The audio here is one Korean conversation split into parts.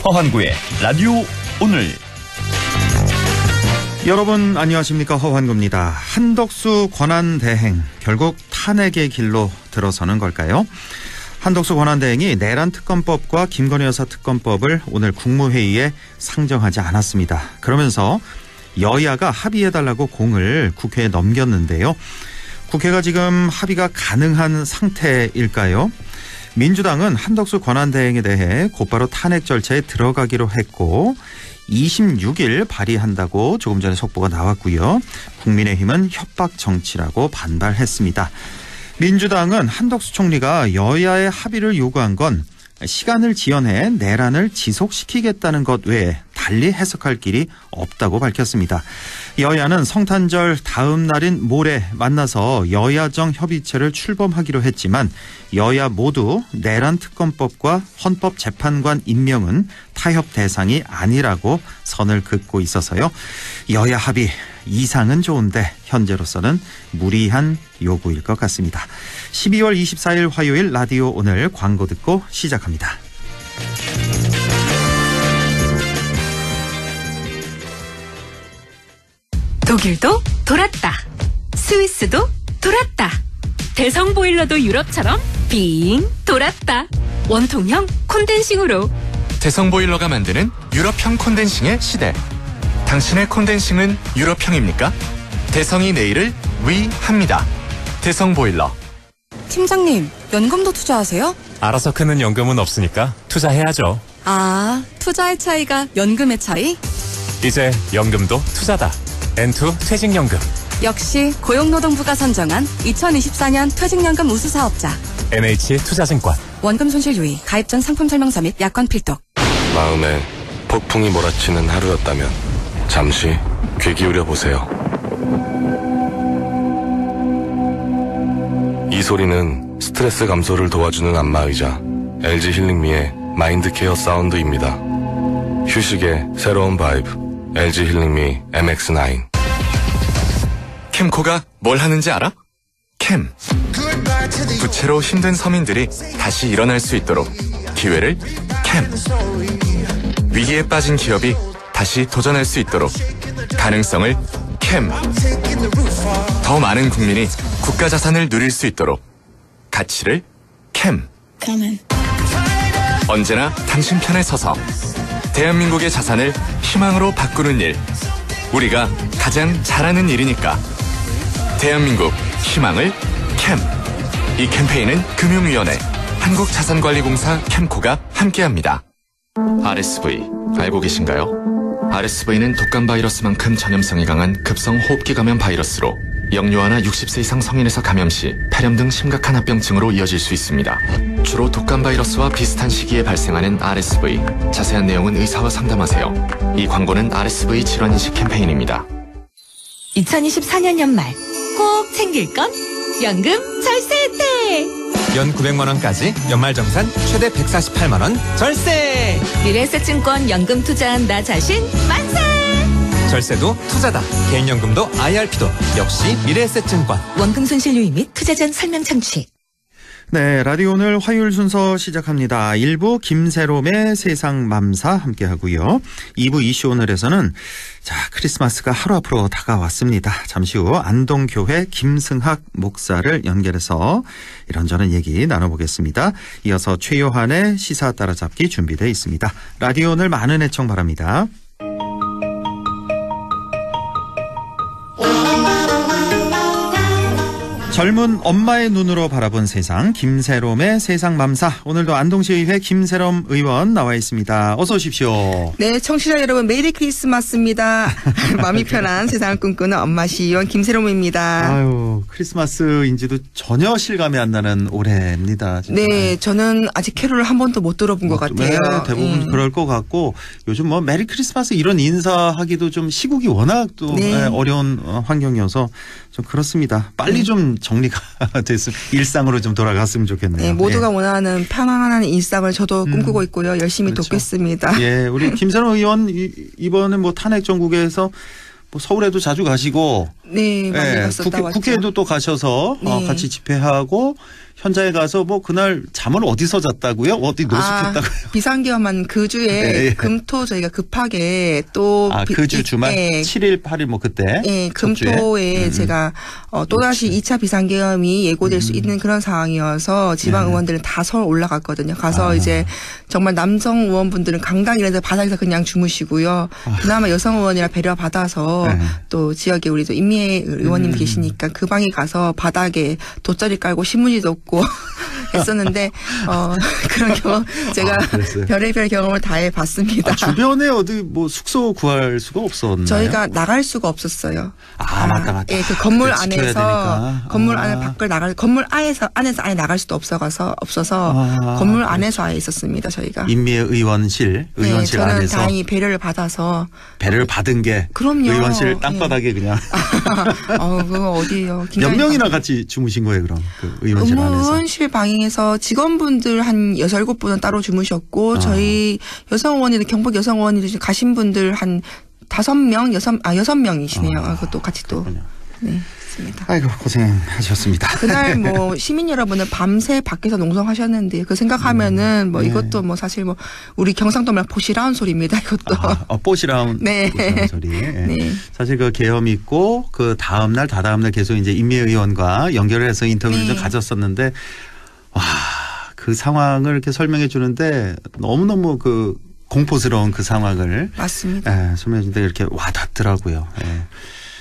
허환구의 라디오 오늘. 여러분 안녕하십니까, 허환구입니다. 한덕수 권한대행 결국 탄핵의 길로 들어서는 걸까요? 한덕수 권한대행이 내란 특검법과 김건희 여사 특검법을 오늘 국무회의에 상정하지 않았습니다. 그러면서 여야가 합의해달라고 공을 국회에 넘겼는데요. 국회가 지금 합의가 가능한 상태일까요? 민주당은 한덕수 권한대행에 대해 곧바로 탄핵 절차에 들어가기로 했고 26일 발의한다고 조금 전에 속보가 나왔고요. 국민의힘은 협박 정치라고 반발했습니다. 민주당은 한덕수 총리가 여야의 합의를 요구한 건 시간을 지연해 내란을 지속시키겠다는 것 외에 달리 해석할 길이 없다고 밝혔습니다. 여야는 성탄절 다음 날인 모레 만나서 여야정 협의체를 출범하기로 했지만 여야 모두 내란 특검법과 헌법재판관 임명은 타협 대상이 아니라고 선을 긋고 있어서요. 여야 합의 이상은 좋은데 현재로서는 무리한 요구일 것 같습니다. 12월 24일 화요일 라디오 오늘 광고 듣고 시작합니다. 독일도 돌았다. 스위스도 돌았다. 대성 보일러도 유럽처럼 빙 돌았다. 원통형 콘덴싱으로. 대성 보일러가 만드는 유럽형 콘덴싱의 시대. 당신의 콘덴싱은 유럽형입니까? 대성이 내일을 위합니다. 대성 보일러. 팀장님, 연금도 투자하세요? 알아서 크는 연금은 없으니까 투자해야죠. 아, 투자의 차이가 연금의 차이? 이제 연금도 투자다. N2 퇴직연금. 역시 고용노동부가 선정한 2024년 퇴직연금 우수사업자. NH투자증권. 원금 손실 유의, 가입 전 상품 설명서 및 약관 필독. 마음에 폭풍이 몰아치는 하루였다면 잠시 귀 기울여 보세요. 이 소리는 스트레스 감소를 도와주는 안마의자 LG 힐링미의 마인드케어 사운드입니다. 휴식의 새로운 바이브 LG 힐링미 MX9. 캠코가 뭘 하는지 알아? 캠. 부채로 힘든 서민들이 다시 일어날 수 있도록 기회를 캠. 위기에 빠진 기업이 다시 도전할 수 있도록 가능성을 캠. 더 많은 국민이 국가 자산을 누릴 수 있도록 가치를 캠. 언제나 당신 편에 서서 대한민국의 자산을 희망으로 바꾸는 일. 우리가 가장 잘하는 일이니까. 대한민국 희망을 캠. 이 캠페인은 금융위원회, 한국자산관리공사 캠코가 함께합니다. RSV 알고 계신가요? RSV는 독감 바이러스만큼 전염성이 강한 급성 호흡기 감염 바이러스로 영유아나 60세 이상 성인에서 감염 시 폐렴 등 심각한 합병증으로 이어질 수 있습니다. 주로 독감 바이러스와 비슷한 시기에 발생하는 RSV. 자세한 내용은 의사와 상담하세요. 이 광고는 RSV 질환인식 캠페인입니다. 2024년 연말 꼭 챙길 건 연금 절세 혜택. 연 900만 원까지 연말정산 최대 148만 원 절세. 미래에셋증권 연금 투자한 나 자신 만세. 절세도 투자다. 개인연금도 IRP도 역시 미래에셋증권. 원금 손실 유의 및 투자 전 설명 청취. 네, 라디오 오늘 화요일 순서 시작합니다. 1부 김새롬의 세상맘사 함께하고요. 2부 이슈 오늘에서는 크리스마스가 하루 앞으로 다가왔습니다. 잠시 후 안동교회 김승학 목사를 연결해서 이런저런 얘기 나눠보겠습니다. 이어서 최요한의 시사 따라잡기 준비되어 있습니다. 라디오 오늘 많은 애청 바랍니다. 젊은 엄마의 눈으로 바라본 세상, 김새롬의 세상맘사. 오늘도 안동시의회 김새롬 의원 나와 있습니다. 어서 오십시오. 네, 청취자 여러분 메리 크리스마스입니다. 마음이 편한 세상을 꿈꾸는 엄마 시의원 김새롬입니다. 아유, 크리스마스인지도 전혀 실감이 안 나는 올해입니다. 진짜. 네, 저는 아직 캐롤을 한 번도 못 들어본 것 같아요. 네, 대부분 그럴 것 같고 요즘 뭐 메리 크리스마스 이런 인사하기도 좀 시국이 워낙 또 어려운 환경이어서 좀 그렇습니다. 빨리 좀 정리가 됐으면 일상으로 좀 돌아갔으면 좋겠네요. 네, 모두가 원하는 편안한 일상을 저도 꿈꾸고 있고요. 열심히 그렇죠. 돕겠습니다. 예, 우리 김새롬 의원 이번에 뭐 탄핵 정국에서 뭐 서울에도 자주 가시고 네, 많이 예, 갔었다 왔죠. 국회에도 또 가셔서 네. 같이 집회하고 현장에 가서 뭐 그날 잠을 어디서 잤다고요? 어디 노숙했다고요? 비상계엄한 그 주에 네, 예. 금토 저희가 급하게 또 그 주 주말 예. 7일 8일 뭐 그때 예, 첫 주에? 금토에 제가 또다시 2차 비상계엄이 예고될 수 있는 그런 상황이어서 지방 의원들은 다 서울 올라갔거든요. 가서 이제 정말 남성 의원분들은 강당이라서 바닥에서 그냥 주무시고요. 그나마 여성 의원이라 배려 받아서 또 지역에 우리 또 임미애 의원님 계시니까 그 방에 가서 바닥에 돗자리 깔고 신문지도 없고 했었는데 그런 경험 제가 그랬어요? 별의별 경험을 다 해봤습니다. 주변에 어디 뭐 숙소 구할 수가 없었나요? 저희가 나갈 수가 없었어요. 맞다. 예, 그 건물 지켜야 안에서 되니까. 건물 안에 밖을 건물 안에서 아예 나갈 수도 없어서 건물 안에서 아예 있었습니다. 저희가. 임미애 의원실 네, 저는 안에서 다행히 배려를 받아서. 배를 받은 게 그럼요. 의원실 땅바닥에 그냥 그거 어디예요? 몇 명이나 같이 주무신 거예요, 그럼 그 의원실 안에서? 의원실 방에서 직원분들 한 6, 7분은 따로 주무셨고 저희 여성 의원들 경북 여성 의원들 가신 분들 한 5명, 6명이시네요. 그것도 같이 또. 그렇군요. 네. 있습니다. 아이고 고생하셨습니다. 그날 뭐 시민 여러분은 밤새 밖에서 농성하셨는데 그 생각하면은 뭐 이것도 뭐 사실 뭐 우리 경상도 말 포시라운 소리입니다. 이것도. 뽀시라운 네. 소리. 네. 사실 그 계엄 있고 그 다음 날 다다음 날 계속 이제 임미애 의원과 연결을 해서 인터뷰를 좀 가졌었는데 와, 그 상황을 이렇게 설명해 주는데 너무너무 그 공포스러운 그 상황을 맞습니다. 설명해 주는데 이렇게 와닿더라고요.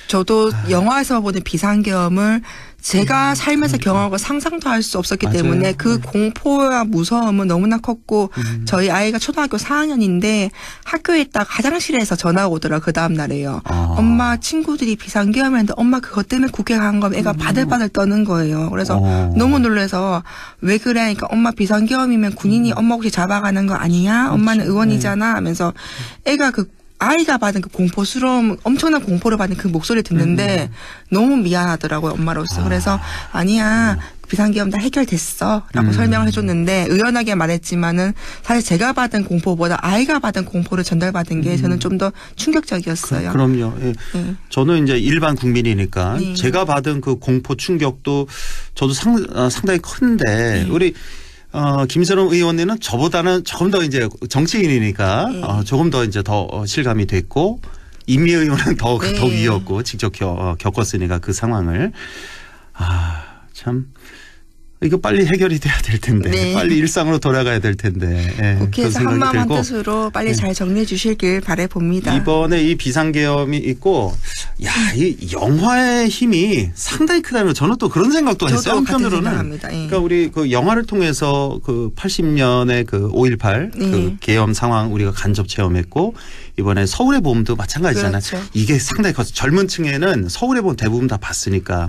저도 영화에서 보는 비상계엄을 제가 살면서 경험하고 상상도 할 수 없었기 맞아요. 때문에 그 공포와 무서움은 너무나 컸고 저희 아이가 초등학교 4학년인데 학교에 있다가 화장실에서 전화가 오더라고요. 그 다음 날에요. 엄마 친구들이 비상계엄했는데 엄마 그것 때문에 국회 간 거면 애가 바들바들 떠는 거예요. 그래서 너무 놀라서 왜 그래 하니까 엄마 비상계엄이면 군인이 엄마 혹시 잡아가는 거 아니냐? 엄마는 의원이잖아 하면서 애가 아이가 받은 그 공포스러움, 엄청난 공포를 받은 그 목소리를 듣는데 너무 미안하더라고요, 엄마로서. 그래서 아니야, 비상계엄 다 해결됐어. 라고 설명을 해줬는데 의연하게 말했지만은 사실 제가 받은 공포보다 아이가 받은 공포를 전달받은 게 저는 좀 더 충격적이었어요. 그럼요. 예. 저는 이제 일반 국민이니까 네. 제가 받은 그 공포 충격도 저도 상당히 큰데 우리 김세롬 의원님은 저보다는 조금 더 이제 정치인이니까 조금 더 이제 더 실감이 됐고 임미애 의원은 더 위였고 직접 겪었으니까 그 상황을 참 이거 빨리 해결이 돼야 될 텐데 빨리 일상으로 돌아가야 될 텐데 국회에서 한마음 한뜻으로 빨리 잘 정리해 주시길 바라봅니다. 이번에 이 비상계엄이 있고 이 영화의 힘이 상당히 크다는 저는 또 그런 생각도 했어요. 한편으로는 그러니까 우리 그 영화를 통해서 그 80년의 그 5.18 그 계엄 상황 우리가 간접 체험했고 이번에 서울의 봄도 마찬가지잖아요. 그렇죠. 이게 상당히 커서 젊은 층에는 서울의 봄 대부분 다 봤으니까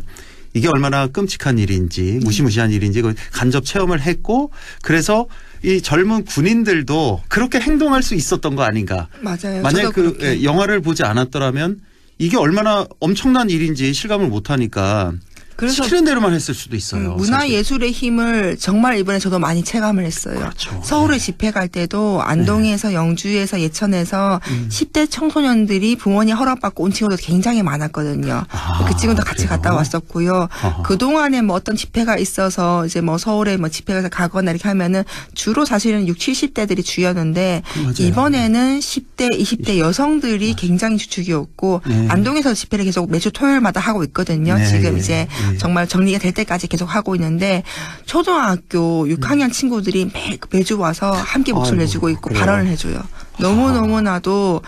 이게 얼마나 끔찍한 일인지 무시무시한 일인지 간접 체험을 했고 그래서 이 젊은 군인들도 그렇게 행동할 수 있었던 거 아닌가. 맞아요. 만약에 그 영화를 보지 않았더라면 이게 얼마나 엄청난 일인지 실감을 못하니까 그래서 시키는 대로만 했을 수도 있어요. 문화예술의 힘을 정말 이번에 저도 많이 체감을 했어요. 그렇죠. 서울에 집회 갈 때도 안동에서 영주에서 예천에서 10대 청소년들이 부모님 허락받고 온 친구도 굉장히 많았거든요. 그 친구도 같이 갔다 왔었고요. 그동안에 뭐 어떤 집회가 있어서 이제 뭐 서울에 뭐 집회가 가거나 이렇게 하면은 주로 사실은 60, 70대들이 주였는데 이번에는 10대, 20대 여성들이 굉장히 주축이었고 안동에서 집회를 계속 매주 토요일마다 하고 있거든요. 지금 이제 정말 정리가 될 때까지 계속 하고 있는데 초등학교 6학년 친구들이 매주 와서 함께 목소리를 내주고 있고 발언을 해줘요. 너무너무나도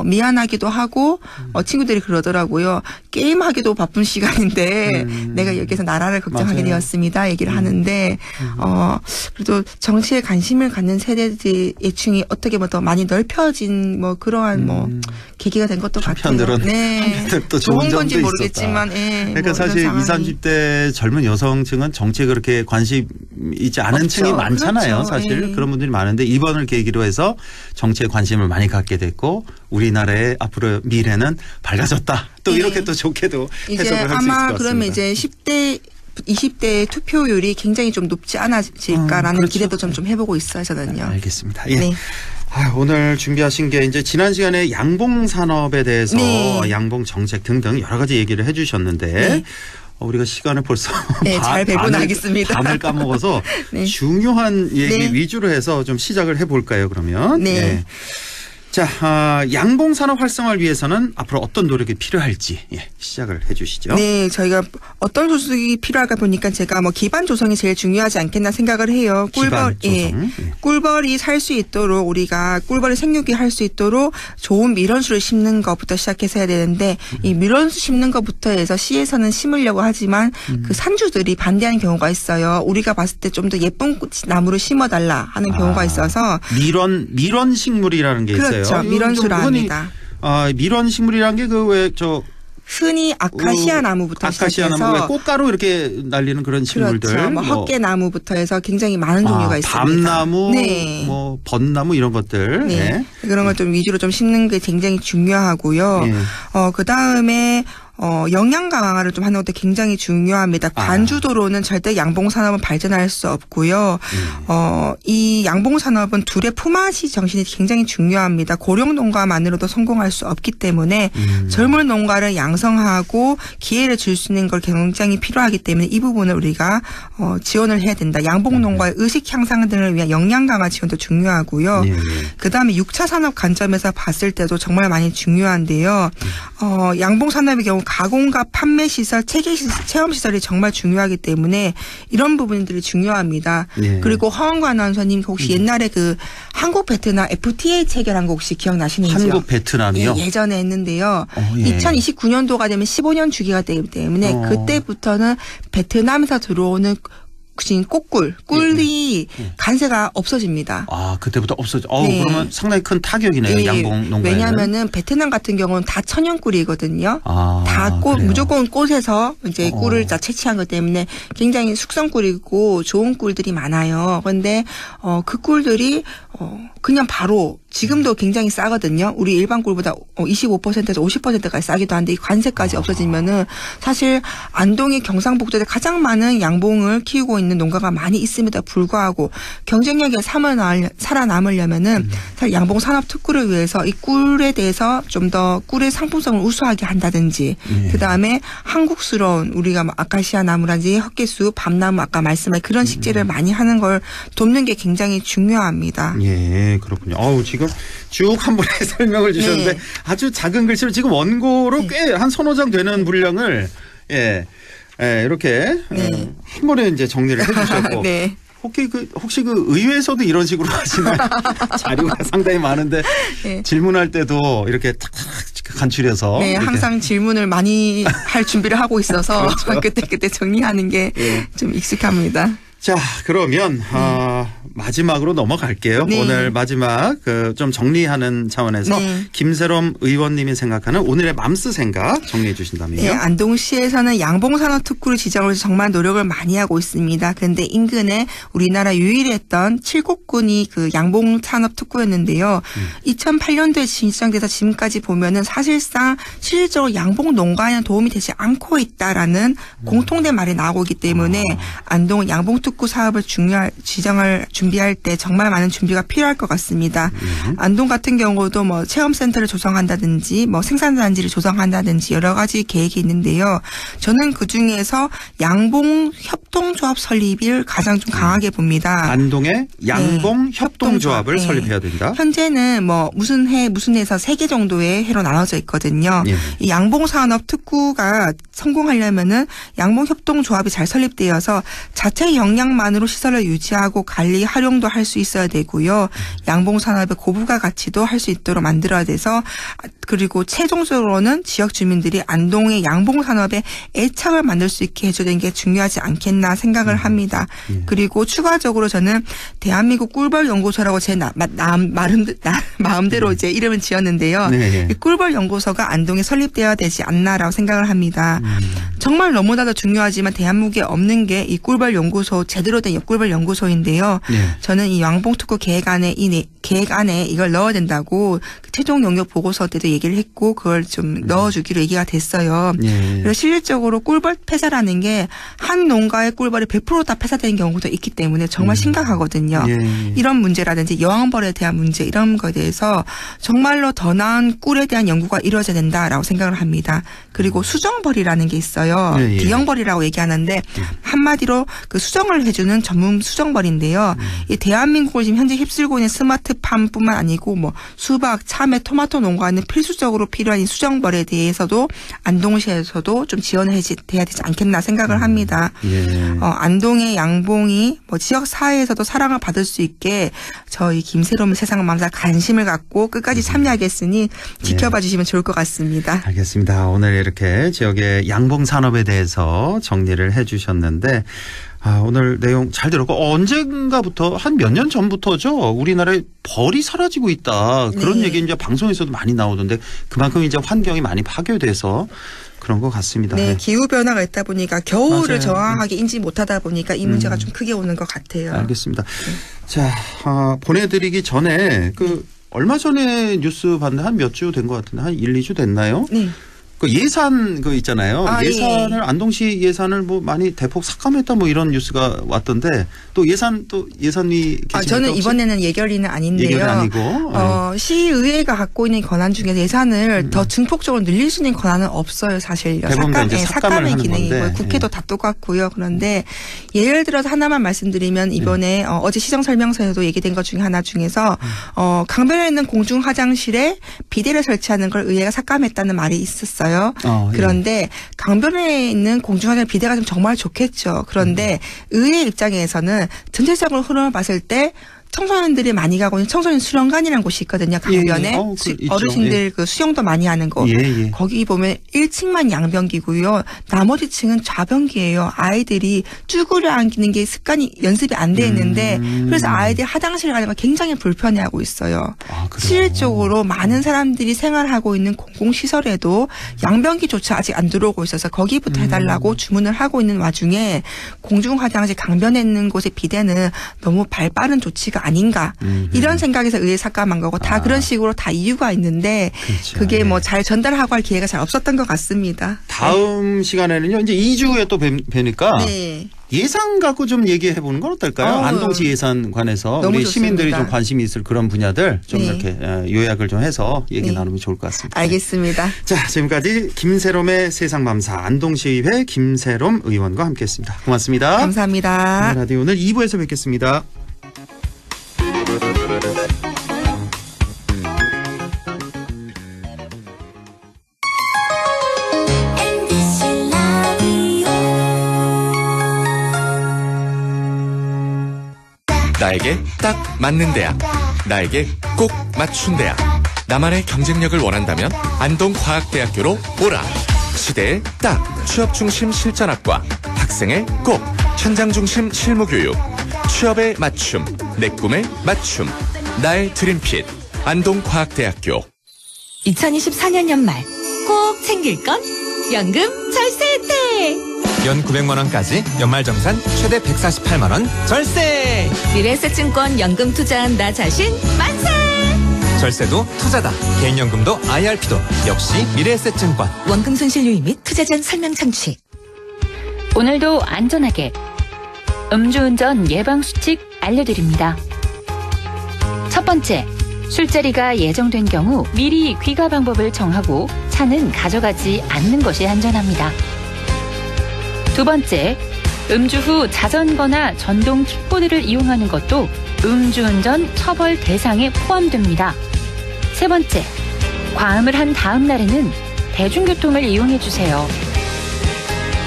미안하기도 하고 친구들이 그러더라고요. 게임하기도 바쁜 시간인데 내가 여기서 나라를 걱정하게 되었습니다. 얘기를 하는데 그래도 정치에 관심을 갖는 세대들의 예층이 어떻게 뭐 더 많이 넓혀진 뭐 그러한 뭐 계기가 된 것도 같아요. 네. 또 좋은 건지 모르겠지만 그러니까 뭐 사실 20, 30대 젊은 여성층은 정치에 그렇게 관심 있지 않은 층이 많잖아요. 그렇죠. 사실 그런 분들이 많은데 이번을 계기로 해서 정치에 관심을 많이 갖게 됐고 우리나라의 앞으로 미래는 밝아졌다. 또 이렇게 또 좋게도 해석을 할 수 있을 것 같습니다. 아마 그러면 이제 10대 20대 투표율이 굉장히 좀 높지 않아질까라는 그렇죠. 기대도 좀 해보고 있어요, 저는요. 알겠습니다. 예. 네. 오늘 준비하신 게 이제 지난 시간에 양봉 산업에 대해서 네. 양봉 정책 등등 여러 가지 얘기를 해주셨는데 네. 우리가 시간을 벌써 네, 잘 배분하겠습니다. 밤을 까먹어서 네. 중요한 얘기 네. 위주로 해서 좀 시작을 해볼까요, 그러면? 네. 자, 양봉 산업 활성화를 위해서는 앞으로 어떤 노력이 필요할지 시작을 해 주시죠. 네, 저희가 어떤 조직이 필요할까 보니까 제가 뭐 기반 조성이 제일 중요하지 않겠나 생각을 해요. 기반 조성. 예. 꿀벌이 살 수 있도록 우리가 꿀벌이 생육이 할 수 있도록 좋은 밀원수를 심는 것부터 시작해서 해야 되는데 이 밀원수 심는 것부터 해서 시에서는 심으려고 하지만 그 산주들이 반대하는 경우가 있어요. 우리가 봤을 때 좀 더 예쁜 나무를 심어달라 하는 경우가 있어서 밀원 식물이라는 게 있어요. 그렇죠. 밀원수라 합니다. 밀원 식물이라는 게 그 왜 흔히 아카시아 나무부터 아카시아 시작해서 나무, 꽃가루 이렇게 날리는 그런 식물들. 그렇죠. 뭐 헛개나무부터 해서 굉장히 많은 종류가 있습니다. 밤나무, 네. 뭐 벚나무 이런 것들. 네. 네. 그런 걸 좀 위주로 좀 심는 게 굉장히 중요하고요. 네. 그 다음에 영양 강화를 좀 하는 것도 굉장히 중요합니다. 관주도로는 절대 양봉 산업은 발전할 수 없고요. 이 양봉 산업은 둘의 품앗이 정신이 굉장히 중요합니다. 고령 농가만으로도 성공할 수 없기 때문에 젊은 농가를 양성하고 기회를 줄 수 있는 걸 굉장히 필요하기 때문에 이 부분을 우리가 지원을 해야 된다. 양봉 농가의 의식 향상 등을 위한 영양 강화 지원도 중요하고요. 그다음에 6차 산업 관점에서 봤을 때도 정말 많이 중요한데요. 양봉 산업의 경우 가공과 판매 시설, 체험 시설이 정말 중요하기 때문에 이런 부분들이 중요합니다. 네. 그리고 허원관 아나운서님 혹시 옛날에 그 한국 베트남 FTA 체결한 거 혹시 기억나시는지요? 한국 베트남이요? 예, 예전에 했는데요. 예. 2029년도가 되면 15년 주기가 되기 때문에 그때부터는 베트남에서 들어오는 꿀이 간세가 없어집니다. 그때부터 없어져. 네. 그러면 상당히 큰 타격이네요. 네. 양봉 농가에는. 왜냐하면은 베트남 같은 경우는 다 천연꿀이거든요. 그래요? 무조건 꽃에서 이제 꿀을 다 채취한 것 때문에 굉장히 숙성꿀이고 좋은 꿀들이 많아요. 그런데 그 꿀들이 그냥 바로 지금도 굉장히 싸거든요. 우리 일반 꿀보다 25%에서 50%까지 싸기도 한데 이 관세까지 없어지면은 사실 안동의 경상북도에 가장 많은 양봉을 키우고 있는 농가가 많이 있음에도 불구하고 경쟁력에 살아남으려면은 사실 양봉 산업 특구를 위해서 이 꿀에 대해서 좀 더 꿀의 상품성을 우수하게 한다든지 그 다음에 한국스러운 우리가 뭐 아카시아 나무라든지 헛개수, 밤나무 아까 말씀한 그런 식재를 많이 하는 걸 돕는 게 굉장히 중요합니다. 예, 그렇군요. 지금 쭉 한 번에 설명을 주셨는데 네. 아주 작은 글씨로 지금 원고로 꽤 한 서너 장 되는 분량을 이렇게 한 번에 이제 정리를 해주셨고. 네. 혹시 그 의회에서도 이런 식으로 하시는 자료가 상당히 많은데 네. 질문할 때도 이렇게 탁탁 간추려서. 네, 이렇게. 항상 질문을 많이 할 준비를 하고 있어서 그렇죠. 그때 정리하는 게 좀 익숙합니다. 자, 그러면 마지막으로 넘어갈게요. 네. 오늘 마지막 좀 정리하는 차원에서 네. 김세롬 의원님이 생각하는 오늘의 맘스 생각 정리해 주신다면요. 네, 안동시에서는 양봉산업 특구를 지정을 해서 정말 노력을 많이 하고 있습니다. 그런데 인근에 우리나라 유일했던 칠곡군이 그 양봉산업 특구였는데요. 2008년도에 지정돼서 지금까지 보면은 사실상 실질적으로 양봉 농가에는 도움이 되지 않고 있다라는 공통된 말이 나오고 있기 때문에 안동 양봉 특구 사업을 지정을 준비할 때 정말 많은 준비가 필요할 것 같습니다. 안동 같은 경우도 뭐 체험센터를 조성한다든지 뭐 생산단지를 조성한다든지 여러 가지 계획이 있는데요. 저는 그중에서 양봉 협동조합 설립을 가장 좀 강하게 봅니다. 안동에 양봉 협동조합을 네. 설립해야 된다. 현재는 뭐 무슨 해에서 3개 정도의 해로 나눠져 있거든요. 예. 이 양봉산업 특구가 성공하려면은 양봉협동조합이 잘 설립되어서 자체 역량만으로 시설을 유지하고 관리 활용도 할 수 있어야 되고요. 양봉산업의 고부가 가치도 할 수 있도록 만들어야 돼서 그리고 최종적으로는 지역 주민들이 안동의 양봉산업에 애착을 만들 수 있게 해주는 게 중요하지 않겠나 생각을 합니다. 그리고 추가적으로 저는 대한민국 꿀벌 연구소라고 제 마음대로 이제 이름을 지었는데요. 네. 이 꿀벌 연구소가 안동에 설립되어야 되지 않나라고 생각을 합니다. 정말 너무나도 중요하지만 대한민국에 없는 게 이 꿀벌 연구소, 제대로 된 꿀벌 연구소인데요. 네. 저는 이 왕봉특구 계획 안에 이걸 넣어야 된다고 최종 영역 보고서 때도 얘기를 했고 그걸 좀 넣어주기로 얘기가 됐어요. 그래서 실질적으로 꿀벌 폐사라는 게 한 농가의 꿀벌이 100% 다 폐사되는 경우도 있기 때문에 정말 심각하거든요. 이런 문제라든지 여왕벌에 대한 문제 이런 거에 대해서 정말로 더 나은 꿀에 대한 연구가 이루어져야 된다라고 생각을 합니다. 그리고 수정벌이라는 게 있어요. D형벌이라고 얘기하는데 한마디로 그 수정을 해주는 전문 수정벌인데요. 이 대한민국을 지금 현재 휩쓸고 있는 스마트팜뿐만 아니고 뭐 수박, 참외, 토마토 농가는 필수적으로 필요한 이 수정벌에 대해서도 안동시에서도 좀 지원을 돼야 되지 않겠나 생각을 합니다. 안동의 양봉이 뭐 지역 사회에서도 사랑을 받을 수 있게 저희 김새로운 세상 맘사 관심을 갖고 끝까지 참여하겠으니 지켜봐 주시면 좋을 것 같습니다. 알겠습니다. 오늘 이렇게 지역의 양봉 산업에 대해서 정리를 해 주셨는데 오늘 내용 잘 들었고 언젠가부터 한 몇 년 전부터죠. 우리나라에 벌이 사라지고 있다. 그런 얘기 이제 방송에서도 많이 나오던데 그만큼 이제 환경이 많이 파괴돼서 그런 것 같습니다. 네, 기후 변화가 있다 보니까 겨울을 맞아요. 정확하게 인지 못하다 보니까 이 문제가 좀 크게 오는 것 같아요. 알겠습니다. 자, 보내드리기 전에 얼마 전에 뉴스 봤는데 한 몇 주 된 것 같은데 한 1, 2주 됐나요? 네. 그 예산 있잖아요. 예산을 예. 안동시 예산을 뭐 많이 대폭 삭감했다 뭐 이런 뉴스가 왔던데 또 예산이 저는 이번에는 예결위는 아닌데요. 예결이 아니고 시의회가 갖고 있는 권한 중에 예산을 더 증폭적으로 늘릴 수 있는 권한은 없어요, 사실요. 삭감의 기능이고 국회도 다 똑같고요. 그런데 예를 들어서 하나만 말씀드리면 이번에 어제 시정 설명서에도 얘기된 것 중에 하나 중에서 강변에 있는 공중 화장실에 비데를 설치하는 걸 의회가 삭감했다는 말이 있었어요. 그런데 강변에 있는 공중화장실 비대가 좀 정말 좋겠죠. 그런데 의회 입장에서는 전체적으로 흐름을 봤을 때 청소년들이 많이 가고 있는 청소년 수련관이라는 곳이 있거든요. 강변에 어르신들 그 수영도 많이 하는 곳. 거기 보면 1층만 양변기고요. 나머지 층은 좌변기예요. 아이들이 쭈그려 앉는 게 습관이 연습이 안 돼 있는데 그래서 아이들이 화장실 가는 걸 굉장히 불편해하고 있어요. 실질적으로 많은 사람들이 생활하고 있는 공공시설에도 양변기조차 아직 안 들어오고 있어서 거기부터 해달라고 주문을 하고 있는 와중에 공중화장실 강변에 있는 곳의 비대는 너무 발빠른 조치가 아닌가 이런 생각에서 의회 삭감한 거고 다 그런 식으로 다 이유가 있는데 그렇죠. 그게 뭐 잘 전달하고 할 기회가 잘 없었던 것 같습니다. 다음 시간에는요. 이제 2주 후에 또 뵈니까 예산 갖고 좀 얘기해 보는 건 어떨까요? 안동시 예산 관해서 우리 좋습니다. 시민들이 좀 관심이 있을 그런 분야들 좀 이렇게 요약을 좀 해서 얘기 나누면 좋을 것 같습니다. 알겠습니다. 자, 지금까지 김새롬의 세상맘사 안동시의회 김새롬 의원과 함께했습니다. 고맙습니다. 감사합니다. 라디오 오늘 2부에서 뵙겠습니다. 나에게 딱 맞는 대학, 나에게 꼭 맞춘 대학. 나만의 경쟁력을 원한다면 안동과학대학교로 오라. 시대의 딱 취업 중심 실전학과, 학생의 꼭 현장 중심 실무교육, 취업의 맞춤, 내 꿈의 맞춤, 나의 드림핏 안동과학대학교. 2024년 연말 꼭 챙길 건 연금 절세 혜택. 연 900만 원까지 연말정산 최대 148만 원 절세. 미래에셋증권 연금 투자한 나 자신 만세. 절세도 투자다. 개인연금도 IRP도 역시 미래에셋증권. 원금 손실 유의 및 투자 전 설명 창취. 오늘도 안전하게 음주운전 예방수칙 알려드립니다. 첫 번째, 술자리가 예정된 경우 미리 귀가 방법을 정하고 차는 가져가지 않는 것이 안전합니다. 두 번째, 음주 후 자전거나 전동 킥보드를 이용하는 것도 음주운전 처벌 대상에 포함됩니다. 세 번째, 과음을 한 다음 날에는 대중교통을 이용해주세요.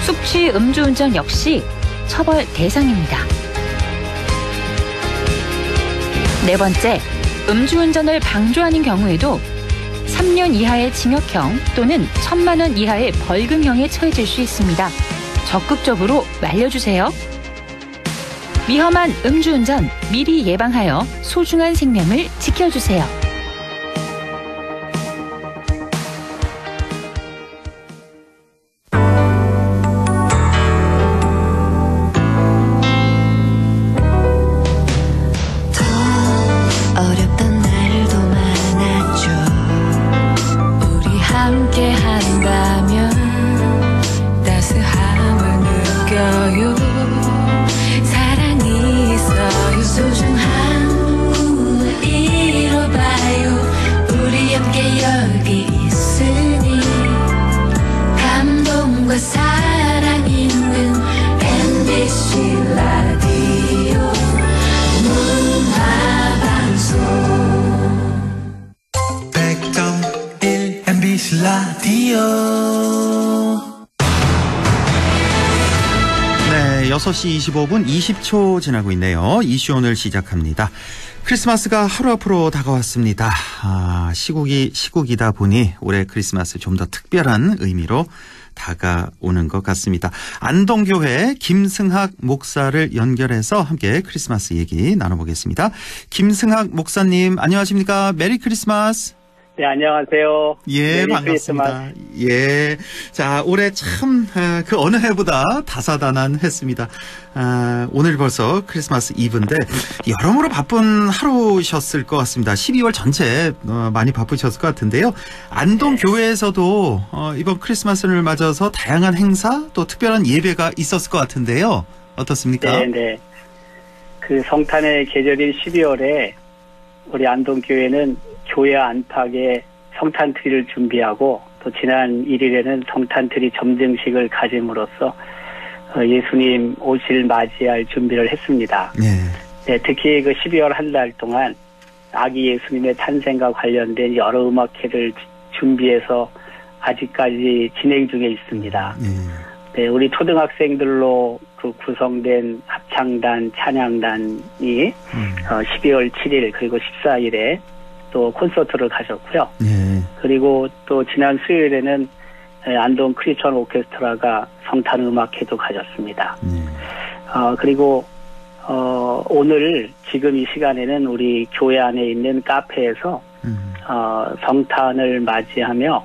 숙취 음주운전 역시 처벌 대상입니다. 네 번째, 음주운전을 방조하는 경우에도 3년 이하의 징역형 또는 1,000만 원 이하의 벌금형에 처해질 수 있습니다. 적극적으로 말려주세요. 위험한 음주운전 미리 예방하여 소중한 생명을 지켜주세요. 함께한다면 따스함을 느껴요. 사랑이 있어요. 소중한 꿈을 이뤄봐요. 우리 함께 여기 있으니 감동과 사랑 있는 MBC 라디오 문화방송 100.1 MBC 라디오. 네, 6시 25분 20초 지나고 있네요. 이슈 오늘 시작합니다. 크리스마스가 하루 앞으로 다가왔습니다. 시국이다 보니 올해 크리스마스 좀 더 특별한 의미로 다가오는 것 같습니다. 안동교회 김승학 목사를 연결해서 함께 크리스마스 얘기 나눠보겠습니다. 김승학 목사님 안녕하십니까? 메리 크리스마스. 네, 안녕하세요. 예, 반갑습니다. 예. 자, 올해 참, 그 어느 해보다 다사다난했습니다. 오늘 벌써 크리스마스 이브인데, 여러모로 바쁜 하루셨을 것 같습니다. 12월 전체 많이 바쁘셨을 것 같은데요. 안동교회에서도 이번 크리스마스를 맞아서 다양한 행사, 또 특별한 예배가 있었을 것 같은데요. 어떻습니까? 네. 그 성탄의 계절인 12월에 우리 안동교회는 교회 안팎에 성탄트리를 준비하고 또 지난 1일에는 성탄트리 점증식을 가짐으로써 예수님 오실 맞이할 준비를 했습니다. 네, 특히 그 12월 한 달 동안 아기 예수님의 탄생과 관련된 여러 음악회를 준비해서 아직까지 진행 중에 있습니다. 네, 우리 초등학생들로 그 구성된 합창단, 찬양단이 12월 7일 그리고 14일에 또 콘서트를 가졌고요. 그리고 또 지난 수요일에는 안동 크리스천 오케스트라가 성탄 음악회도 가졌습니다. 그리고 오늘 지금 이 시간에는 우리 교회 안에 있는 카페에서 성탄을 맞이하며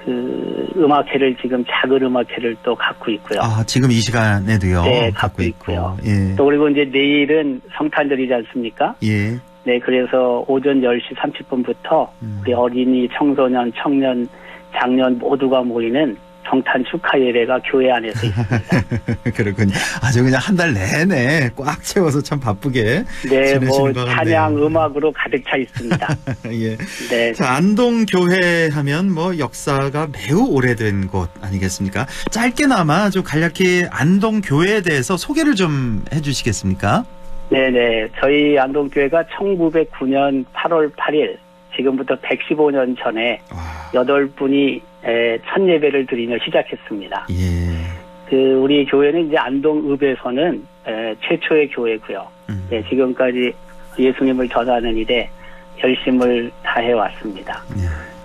그 음악회를 지금 작은 음악회를 또 갖고 있고요. 지금 이 시간에도요. 네, 갖고 있고요. 예. 또 그리고 이제 내일은 성탄절이지 않습니까? 예. 네, 그래서 오전 10시 30분부터 우리 어린이, 청소년, 청년, 장년 모두가 모이는 성탄 축하 예배가 교회 안에서 있습니다. 그렇군요. 아주 그냥 한 달 내내 꽉 채워서 참 바쁘게 지내시는 것 같네요. 찬양 음악으로 가득 차 있습니다. 예. 네. 자, 안동교회 하면 뭐 역사가 매우 오래된 곳 아니겠습니까? 짧게나마 좀 간략히 안동교회에 대해서 소개를 좀 해주시겠습니까? 네네. 저희 안동교회가 1909년 8월 8일, 지금부터 115년 전에 8분이 첫 예배를 드리며 시작했습니다. 우리 교회는 이제 안동읍에서는 최초의 교회고요. 네, 지금까지 예수님을 전하는 일에 열심을 다해 왔습니다.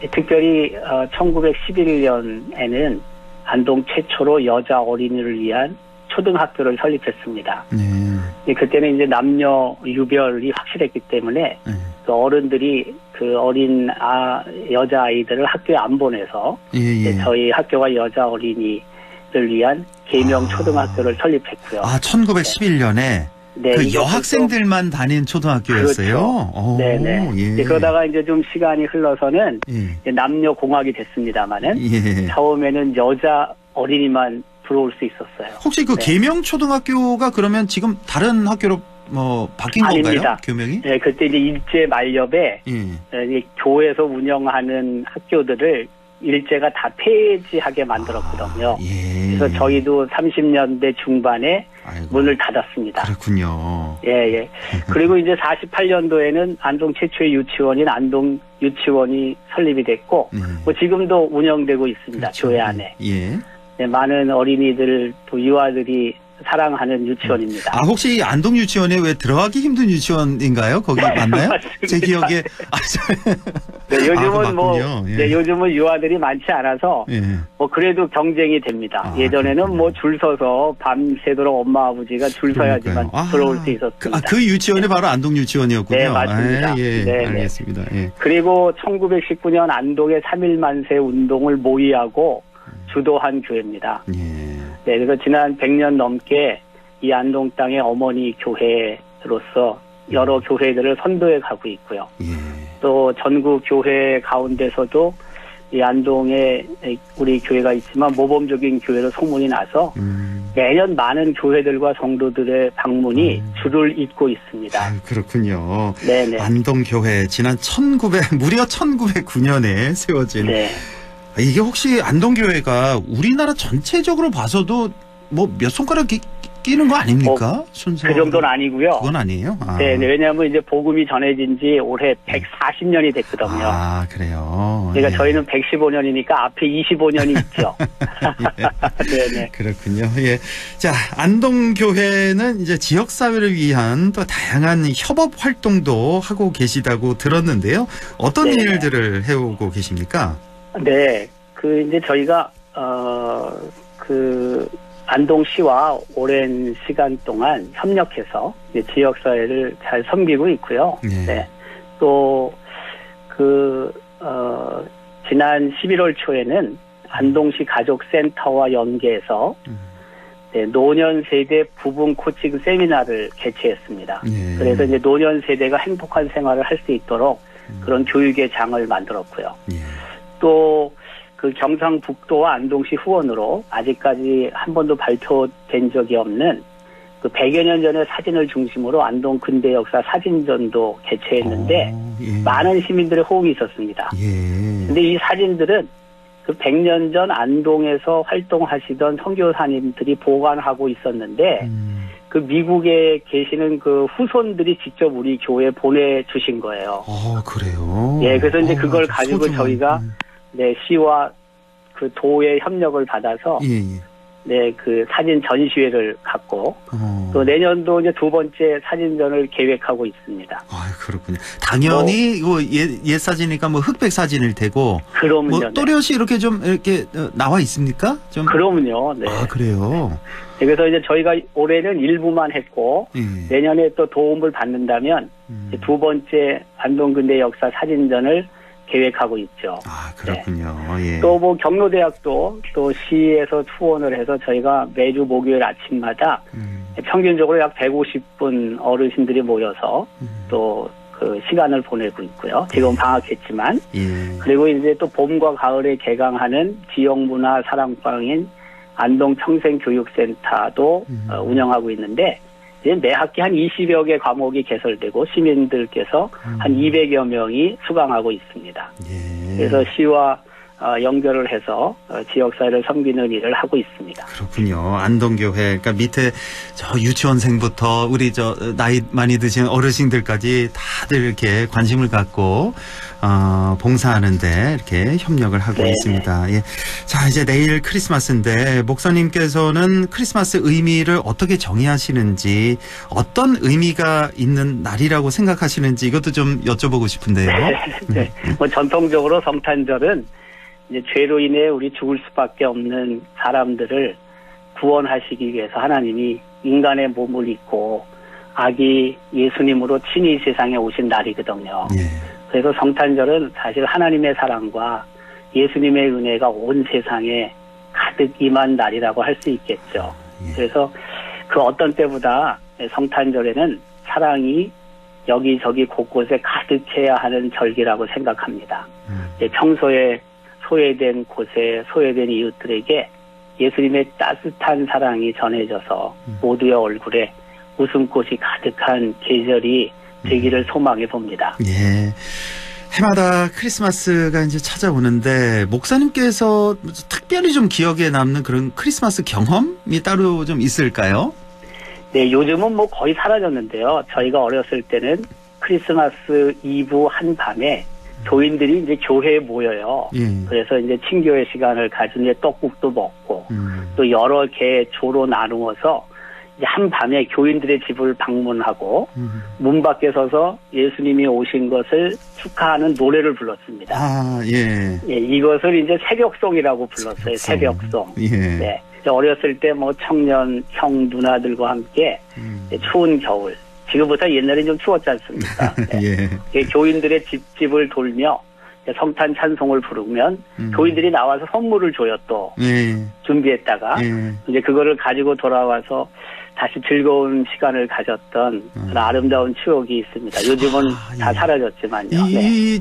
특별히 1911년에는 안동 최초로 여자 어린이를 위한 초등학교를 설립했습니다. 그때는 이제 남녀 유별이 확실했기 때문에 그 어른들이 그 어린 여자 아이들을 학교에 안 보내서 저희 학교가 여자 어린이를 위한 계명 초등학교를 설립했고요. 1911년에 네, 그 여학생들만 다닌 초등학교였어요. 그렇죠. 네네. 예. 그러다가 이제 좀 시간이 흘러서는 이제 남녀 공학이 됐습니다만은 처음에는 여자 어린이만 들어올 수 있었어요. 혹시 그 계명 초등학교가 그러면 지금 다른 학교로 바뀐 아닙니다. 건가요? 교명이? 네, 그때 이제 일제 만렵에 교회에서 운영하는 학교들을 일제가 다 폐지하게 만들었거든요. 그래서 저희도 30년대 중반에 문을 닫았습니다. 그렇군요. 예. 그리고 이제 48년도에는 안동 최초의 유치원인 안동 유치원이 설립이 됐고, 뭐 지금도 운영되고 있습니다. 그렇죠. 교회 안에. 네, 많은 어린이들 또 유아들이 사랑하는 유치원입니다. 혹시 안동 유치원에 왜 들어가기 힘든 유치원인가요? 거기 맞나요? 제 기억에. 네, 요즘은 요즘은 유아들이 많지 않아서 뭐 그래도 경쟁이 됩니다. 예전에는 뭐 줄 서서 밤새도록 엄마 아버지가 줄 서야지만 들어올 수 있었습니다. 그 유치원이 바로 안동 유치원이었군요. 네, 맞습니다. 네, 알겠습니다. 그리고 1919년 안동의 3.1만세 운동을 모의하고 주도한 교회입니다. 네, 그래서 지난 100년 넘게 이 안동 땅의 어머니 교회로서 여러 교회들을 선도해 가고 있고요. 또 전국 교회 가운데서도 이 안동에 우리 교회가 있지만 모범적인 교회로 소문이 나서 매년 많은 교회들과 성도들의 방문이 줄을 잇고 있습니다. 아, 그렇군요. 네네. 안동교회 지난 무려 1909년에 세워진. 네. 이게 혹시 안동교회가 우리나라 전체적으로 봐서도 뭐 몇 손가락 끼는 거 아닙니까? 순서. 그 정도는 아니고요. 그건 아니에요? 아. 네, 왜냐하면 이제 복음이 전해진 지 올해 140년이 됐거든요. 아, 그래요? 그러니까 예. 저희는 115년이니까 앞에 25년이 있죠. 네네. 그렇군요. 예. 자, 안동교회는 이제 지역사회를 위한 또 다양한 협업 활동도 하고 계시다고 들었는데요. 어떤 네. 일들을 해오고 계십니까? 네, 이제 저희가, 안동시와 오랜 시간 동안 협력해서 이제 지역사회를 잘 섬기고 있고요. 네. 또, 지난 11월 초에는 안동시 가족센터와 연계해서 네, 노년 세대 부분 코칭 세미나를 개최했습니다. 그래서 이제 노년 세대가 행복한 생활을 할 수 있도록 그런 교육의 장을 만들었고요. 또 그 경상북도와 안동시 후원으로 아직까지 한 번도 발표된 적이 없는 그 100여 년 전의 사진을 중심으로 안동 근대 역사 사진전도 개최했는데 많은 시민들의 호응이 있었습니다. 근데 이 사진들은 그 100년 전 안동에서 활동하시던 선교사님들이 보관하고 있었는데 그 미국에 계시는 그 후손들이 직접 우리 교회에 보내주신 거예요. 그래요? 예, 그래서 이제 그걸 가지고 저희가 네, 시와 그 도의 협력을 받아서 네, 그 사진 전시회를 갖고 또 내년도 이제 두 번째 사진전을 계획하고 있습니다. 아, 그렇군요. 당연히 이거 옛 사진이니까 뭐 흑백 사진일 테고. 그럼요. 뭐 또렷이 이렇게 좀 이렇게 나와 있습니까? 좀. 그럼요. 네. 아, 그래요. 그래서 이제 저희가 올해는 일부만 했고 내년에 또 도움을 받는다면 이제 두 번째 안동 근대 역사 사진전을 계획하고 있죠. 아, 그렇군요. 네. 예. 또 뭐 경로대학도 또 시에서 후원을 해서 저희가 매주 목요일 아침마다 평균적으로 약 150분 어르신들이 모여서 또 그 시간을 보내고 있고요. 지금 방학했지만 그리고 이제 또 봄과 가을에 개강하는 지역문화 사랑방인 안동 평생교육센터도 운영하고 있는데 이제 매 학기 한 20여 개 과목이 개설되고 시민들께서 한 200여 명이 수강하고 있습니다. 그래서 시와 연결을 해서 지역사회를 섬기는 일을 하고 있습니다. 그렇군요. 안동교회, 그러니까 밑에 저 유치원생부터 우리 저 나이 많이 드신 어르신들까지 다들 이렇게 관심을 갖고 봉사하는데 이렇게 협력을 하고 있습니다. 예. 자, 이제 내일 크리스마스인데 목사님께서는 크리스마스 의미를 어떻게 정의하시는지, 어떤 의미가 있는 날이라고 생각하시는지 이것도 좀 여쭤보고 싶은데요. 네. 뭐 전통적으로 성탄절은 이제 죄로 인해 우리 죽을 수밖에 없는 사람들을 구원하시기 위해서 하나님이 인간의 몸을 입고 아기 예수님으로 친히 세상에 오신 날이거든요. 그래서 성탄절은 사실 하나님의 사랑과 예수님의 은혜가 온 세상에 가득 임한 날이라고 할 수 있겠죠. 그래서 그 어떤 때보다 성탄절에는 사랑이 여기저기 곳곳에 가득해야 하는 절기라고 생각합니다. 평소에 소외된 곳에 소외된 이웃들에게 예수님의 따뜻한 사랑이 전해져서 모두의 얼굴에 웃음꽃이 가득한 계절이 되기를 소망해 봅니다. 예. 해마다 크리스마스가 이제 찾아오는데 목사님께서 특별히 좀 기억에 남는 그런 크리스마스 경험이 따로 좀 있을까요? 네, 요즘은 뭐 거의 사라졌는데요. 저희가 어렸을 때는 크리스마스 이브 한밤에 교인들이 이제 교회에 모여요. 그래서 이제 친교회 시간을 가진 떡국도 먹고 또 여러 개의 조로 나누어서 이제 한밤에 교인들의 집을 방문하고 문 밖에 서서 예수님이 오신 것을 축하하는 노래를 불렀습니다. 아, 예. 예, 이것을 이제 새벽송이라고 불렀어요. 새벽송. 네. 어렸을 때 뭐 청년 형 누나들과 함께 추운 겨울. 지금보다 옛날에 좀 추웠지 않습니까? 네. 교인들의 집집을 돌며 성탄 찬송을 부르면 교인들이 나와서 선물을 줘요 또 준비했다가 이제 그거를 가지고 돌아와서 다시 즐거운 시간을 가졌던 그런 아름다운 추억이 있습니다. 요즘은 다 사라졌지만요.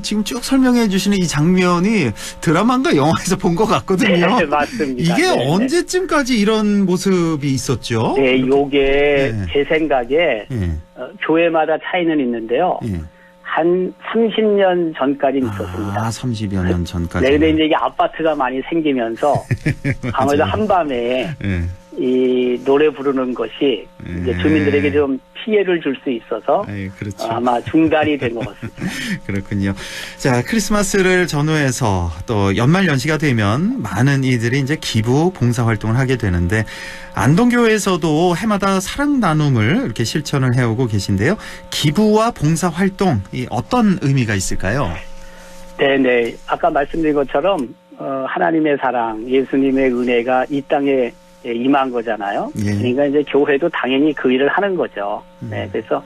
지금 쭉 설명해 주시는 이 장면이 드라마인가 영화에서 본 것 같거든요. 네, 맞습니다. 이게 언제쯤까지 이런 모습이 있었죠? 네, 요게 제 생각에 교회마다 차이는 있는데요. 한 30년 전까지는 있었습니다. 30여 년 전까지. 네, 근데 이제 이게 아파트가 많이 생기면서 아무래도 한밤에 이 노래 부르는 것이 이제 주민들에게 좀 피해를 줄 수 있어서 그렇죠. 아마 중단이 된 것 같습니다. 그렇군요. 자, 크리스마스를 전후해서 또 연말 연시가 되면 많은 이들이 이제 기부 봉사 활동을 하게 되는데 안동교회에서도 해마다 사랑 나눔을 이렇게 실천을 해오고 계신데요. 기부와 봉사 활동 이 어떤 의미가 있을까요? 네. 아까 말씀드린 것처럼 하나님의 사랑, 예수님의 은혜가 이 땅에 임한 거잖아요. 그러니까 이제 교회도 당연히 그 일을 하는 거죠. 네, 그래서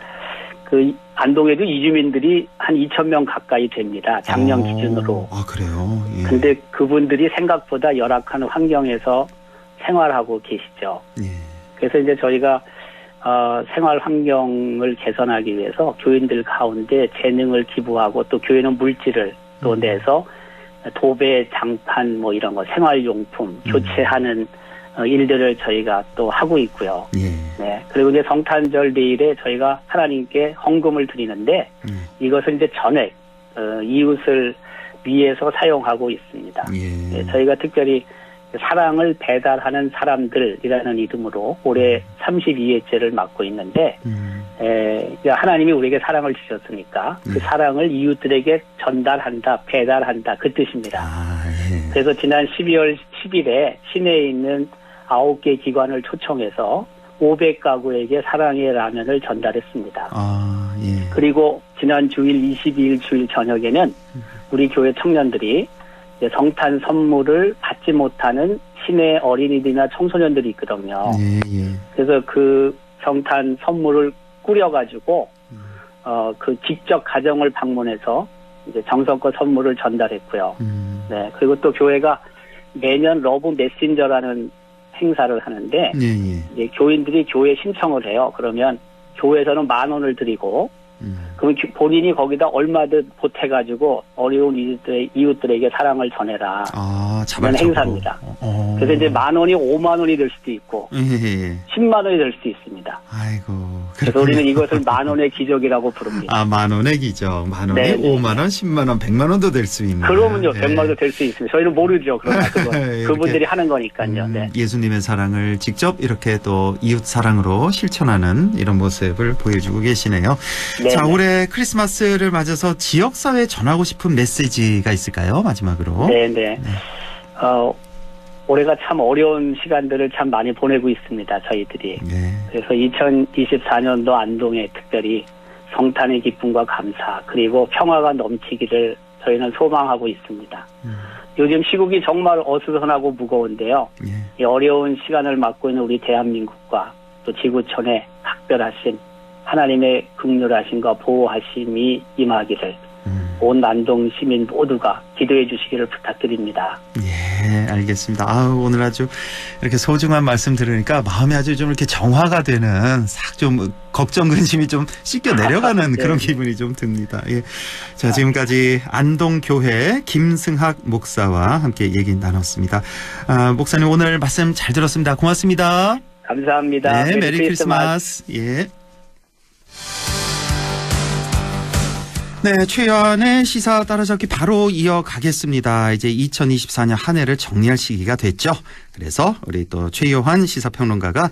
그 안동에도 이주민들이 한 2,000명 가까이 됩니다. 작년 기준으로. 그래요? 근데 그분들이 생각보다 열악한 환경에서 생활하고 계시죠. 그래서 이제 저희가 생활 환경을 개선하기 위해서 교인들 가운데 재능을 기부하고 또 교회는 물질을 또 내서 도배, 장판 뭐 이런 거 생활용품 교체하는 일들을 저희가 또 하고 있고요. 네. 그리고 이제 성탄절 내일에 저희가 하나님께 헌금을 드리는데 이것은 이제 전액 이웃을 위해서 사용하고 있습니다. 네, 저희가 특별히 사랑을 배달하는 사람들이라는 이름으로 올해 32회째를 맡고 있는데 하나님이 우리에게 사랑을 주셨으니까 그 사랑을 이웃들에게 전달한다, 배달한다 그 뜻입니다. 그래서 지난 12월 10일에 시내에 있는 9개 기관을 초청해서 500가구에게 사랑의 라면을 전달했습니다. 그리고 지난 주일 22일 주일 저녁에는 우리 교회 청년들이 성탄 선물을 받지 못하는 시내 어린이들이나 청소년들이 있거든요. 그래서 그 성탄 선물을 꾸려가지고 그 직접 가정을 방문해서 이제 정성껏 선물을 전달했고요. 네, 그리고 또 교회가 매년 러브 메신저라는 행사를 하는데 이제 교인들이 교회에 신청을 해요. 그러면 교회에서는 10,000원을 드리고 그러면 본인이 거기다 얼마든 보태가지고 어려운 이웃들에게 사랑을 전해라. 그런 행사입니다. 그래서 이제 10,000원이 50,000원이 될 수도 있고 100,000원이 될 수도 있습니다. 그래서 우리는 이것을 10,000원의 기적이라고 부릅니다. 10,000원의 기적. 10,000원이 50,000원, 100,000원, 100,000원도 될 수 있는. 그러면요. 100,000원도 될 수 있습니다. 저희는 모르죠. 그러나 그분들이 하는 거니까요. 네. 예수님의 사랑을 직접 이렇게 또 이웃 사랑으로 실천하는 이런 모습을 보여주고 계시네요. 자, 올해 크리스마스를 맞아서 지역사회에 전하고 싶은 메시지가 있을까요? 마지막으로. 네. 올해가 참 어려운 시간들을 참 많이 보내고 있습니다. 저희들이. 그래서 2024년도 안동에 특별히 성탄의 기쁨과 감사 그리고 평화가 넘치기를 저희는 소망하고 있습니다. 요즘 시국이 정말 어수선하고 무거운데요. 이 어려운 시간을 맞고 있는 우리 대한민국과 또 지구촌에 각별하신 하나님의 긍휼하심과 보호하심이 임하기를 온 안동 시민 모두가 기도해 주시기를 부탁드립니다. 알겠습니다. 오늘 아주 이렇게 소중한 말씀 들으니까 마음이 아주 좀 이렇게 정화가 되는 싹 좀 걱정 근심이 좀 씻겨 내려가는 그런 기분이 좀 듭니다. 자, 지금까지 안동교회 김승학 목사와 함께 얘기 나눴습니다. 목사님 오늘 말씀 잘 들었습니다. 고맙습니다. 감사합니다. 네, 메리 크리스마스. 네, 최연의 시사 따라잡기 바로 이어가겠습니다. 이제 2024년 한 해를 정리할 시기가 됐죠. 그래서 우리 또 최요한 시사평론가가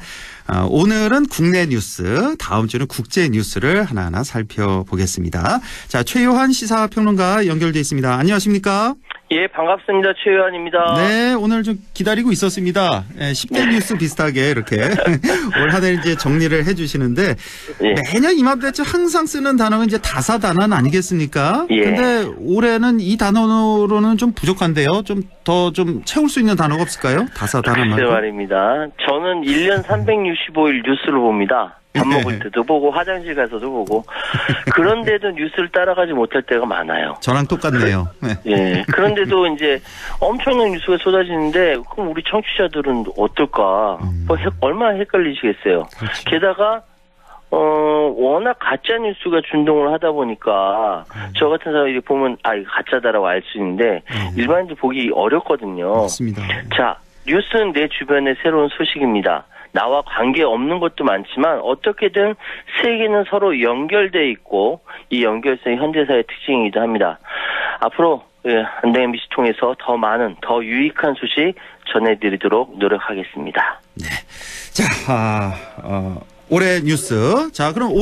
오늘은 국내 뉴스, 다음 주는 국제 뉴스를 하나하나 살펴보겠습니다. 자, 최요한 시사평론가 연결돼 있습니다. 안녕하십니까? 예, 반갑습니다. 최요한입니다. 네, 오늘 좀 기다리고 있었습니다. 10대 뉴스 비슷하게 이렇게 올 한 해 이제 정리를 해주시는데 매년 이맘때쯤 항상 쓰는 단어가 이제 다사다난 아니겠습니까? 근데 올해는 이 단어로는 좀 부족한데요. 좀 더 좀 채울 수 있는 단어가 없을까요? 다사다난 말고. 말입니다. 저는 1년 365일 뉴스를 봅니다. 밥 먹을 때도 보고 화장실 가서도 보고 그런데도 뉴스를 따라가지 못할 때가 많아요. 저랑 똑같네요. 네. 예. 그런데도 이제 엄청난 뉴스가 쏟아지는데 그럼 우리 청취자들은 어떨까? 얼마나 헷갈리시겠어요. 그렇죠. 게다가 워낙 가짜 뉴스가 준동을 하다 보니까 저 같은 사람이 보면 이거 가짜다라고 알 수 있는데 일반인들 보기 어렵거든요. 맞습니다. 자, 뉴스는 내 주변의 새로운 소식입니다. 나와 관계없는 것도 많지만 어떻게든 세계는 서로 연결돼 있고 이 연결성이 현대사의 특징이기도 합니다. 앞으로 안동 MBC 통해서 더 많은 더 유익한 소식 전해드리도록 노력하겠습니다. 네. 자, 올해 뉴스. 자, 그럼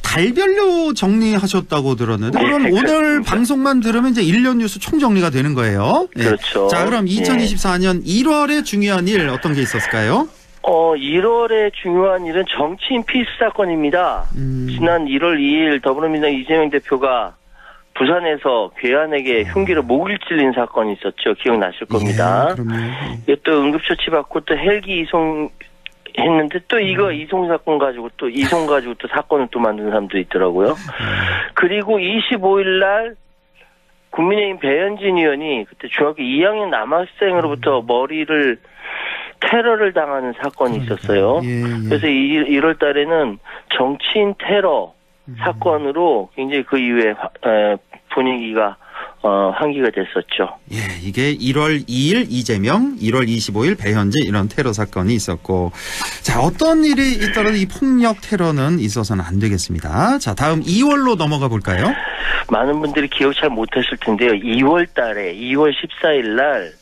달별로 정리하셨다고 들었는데 그럼 오늘 그렇습니다. 방송만 들으면 이제 1년 뉴스 총정리가 되는 거예요. 네. 그렇죠. 자, 그럼 2024년 1월에 중요한 일 어떤 게 있었을까요? 1월에 중요한 일은 정치인 피스 사건입니다. 지난 1월 2일 더불어민주당 이재명 대표가 부산에서 괴한에게 흉기로 목을 찔린 사건이 있었죠. 기억나실 겁니다. 또 응급처치 받고 또 헬기 이송했는데 또 이거 이송 사건 가지고 또 사건을 또 만든 사람도 있더라고요. 그리고 25일 날 국민의힘 배현진 의원이 그때 중학교 2학년 남학생으로부터 머리를 테러를 당하는 사건이 있었어요. 그래서 1월 달에는 정치인 테러 사건으로 굉장히 그 이후에 분위기가 환기가 됐었죠. 예, 이게 1월 2일 이재명, 1월 25일 배현진 이런 테러 사건이 있었고, 자, 어떤 일이 있더라도 이 폭력 테러는 있어서는 안 되겠습니다. 자, 다음 2월로 넘어가 볼까요? 많은 분들이 기억 잘 못하실 텐데요. 2월 달에 2월 14일 날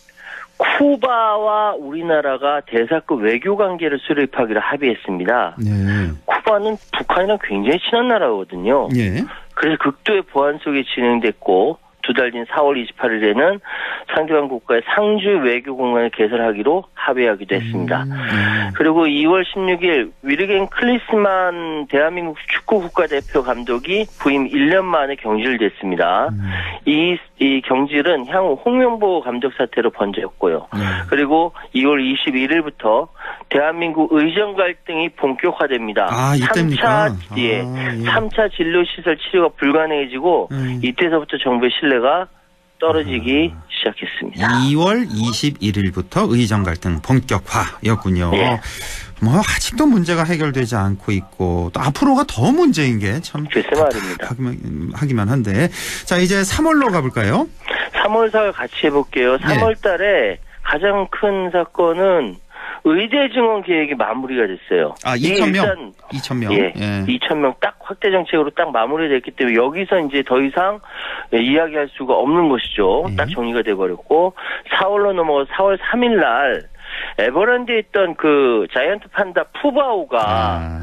쿠바와 우리나라가 대사급 외교 관계를 수립하기로 합의했습니다. 네. 쿠바는 북한이랑 굉장히 친한 나라거든요. 예. 그래서 극도의 보안 속에 진행됐고 2달 뒤인 4월 28일에는 상대방 국가의 상주 외교 공간을 개설하기로 합의하기도 했습니다. 그리고 2월 16일 위르겐 클리스만 대한민국 축구 국가대표 감독이 부임 1년 만에 경질됐습니다. 이 경질은 향후 홍명보 감독 사태로 번졌고요. 그리고 2월 21일부터 대한민국 의정 갈등이 본격화됩니다. 이때입니까? 3차 진료시설 치료가 불가능해지고 이때서부터 정부의 신뢰가 떨어지기 시작했습니다. 2월 21일부터 의정 갈등 본격화였군요. 예. 뭐 아직도 문제가 해결되지 않고 있고 또 앞으로가 더 문제인 게 참 글쎄 말입니다. 하기만 한데 자 이제 3월로 가볼까요? 3월 4월 같이 해볼게요. 3월 달에 가장 큰 사건은 의대 증원 계획이 마무리가 됐어요. 2,000명? 2,000명. 예. 2,000명 딱 확대 정책으로 딱 마무리됐기 때문에 여기서 이제 더 이상 이야기할 수가 없는 것이죠. 딱 정리가 돼버렸고 4월로 넘어가 4월 3일 날 에버랜드에 있던 그 자이언트 판다 푸바오가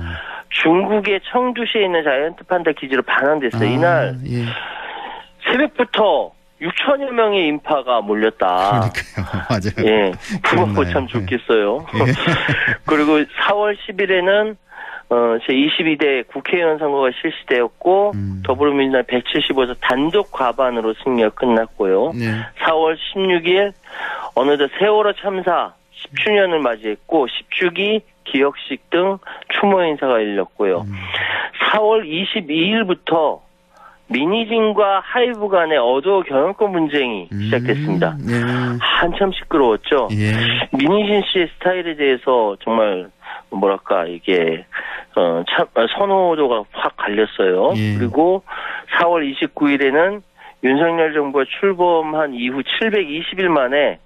중국의 청두시에 있는 자이언트 판다 기지로 반환됐어요. 이날 새벽부터 6천여 명의 인파가 몰렸다. 그러니까요. 맞아요. 예. 푸바오 참 좋겠어요. 그리고 4월 10일에는 제22대 국회의원 선거가 실시되었고 더불어민주당 175석 단독 과반으로 승리가 끝났고요. 4월 16일 어느덧 세월호 참사 10주년을 맞이했고 10주기 기억식 등 추모 행사가 열렸고요. 4월 22일부터 미니진과 하이브 간의 어도 경영권 분쟁이 시작됐습니다. 한참 시끄러웠죠. 미니진 씨의 스타일에 대해서 정말 뭐랄까 이게 참 선호도가 확 갈렸어요. 그리고 4월 29일에는 윤석열 정부가 출범한 이후 720일 만에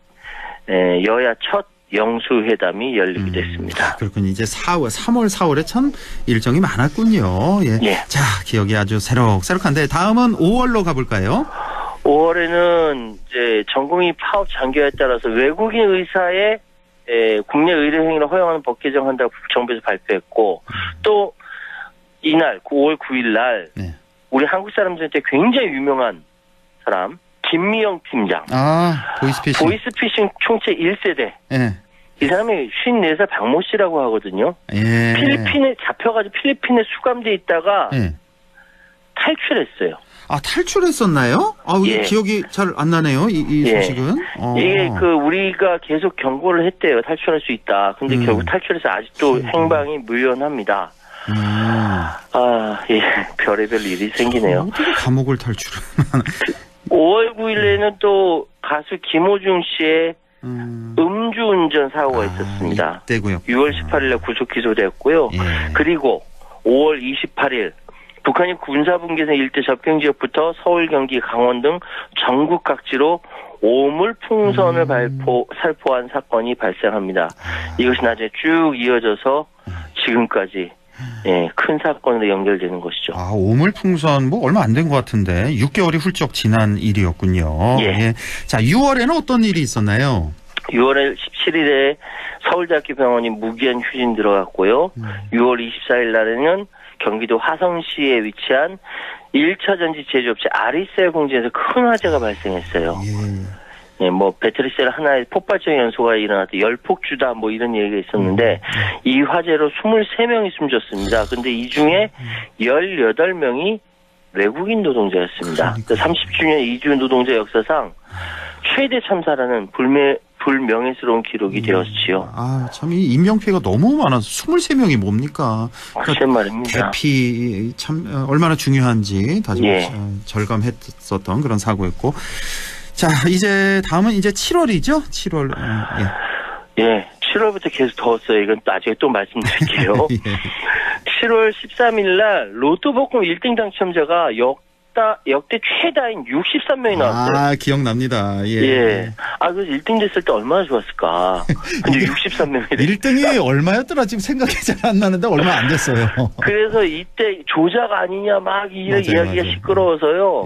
여야 첫 영수회담이 열리게 됐습니다. 그렇군요. 이제 3월, 4월에 참 일정이 많았군요. 예. 자, 기억이 아주 새록새록한데 다음은 5월로 가볼까요? 5월에는 이제 전공의 파업 장기화에 따라서 외국인 의사의 국내 의료 행위를 허용하는 법 개정한다고 정부에서 발표했고 또 이날 5월 9일 날 우리 한국 사람들한테 굉장히 유명한 사람 김미영 팀장. 보이스피싱 총체 1세대. 이 사람이 54살 박모 씨라고 하거든요. 필리핀에 잡혀가지고 필리핀에 수감돼 있다가 탈출했어요. 탈출했었나요? 예. 기억이 잘 안 나네요. 이 예. 소식은. 이게 우리가 계속 경고를 했대요. 탈출할 수 있다. 근데 결국 탈출해서 아직도 행방이 무연합니다. 예. 별의별 일이 생기네요. 어떻게 감옥을 탈출을. 5월 9일에는 또 가수 김호중 씨의 음주운전 사고가 있었습니다. 이때고요. 6월 18일에 구속 기소되었고요. 예. 그리고 5월 28일 북한이 군사분계선 일대 접경지역부터 서울, 경기, 강원 등 전국 각지로 오물풍선을 살포한 사건이 발생합니다. 이것이 나중에 쭉 이어져서 지금까지 큰 사건으로 연결되는 것이죠. 오물풍선 얼마 안 된 것 같은데 6개월이 훌쩍 지난 일이었군요. 예. 자, 6월에는 어떤 일이 있었나요? 6월 17일에 서울대학교 병원이 무기한 휴진 들어갔고요. 6월 24일 날에는 경기도 화성시에 위치한 1차 전지 제조업체 아리셀 공장에서 큰 화재가 발생했어요. 배터리셀 하나에 폭발적 연소가 일어났다, 열폭주다 이런 얘기가 있었는데 이 화재로 23명이 숨졌습니다. 근데 이 중에 18명이 외국인 노동자였습니다. 30주년 이주 노동자 역사상 최대 참사라는 불명예스러운 기록이 되었지요. 참 이 인명피해가 너무 많아서 23명이 뭡니까? 글쎄 말입니다. 대피 참 얼마나 중요한지 다시 절감했었던 그런 사고였고. 자, 이제 다음은 이제 7월이죠? 7월. 예, 7월부터 계속 더웠어요. 이건 나중에 또 말씀드릴게요. 7월 13일 날 로또 복권 1등 당첨자가 역대 최다인 63명이 나왔어요. 기억납니다. 그래서 1등 됐을 때 얼마나 좋았을까. 근데 63명이 1등이 얼마였더라? 지금 생각이 잘 안 나는데 얼마 안 됐어요. 그래서 이때 조작 아니냐 이야기가 시끄러워서요.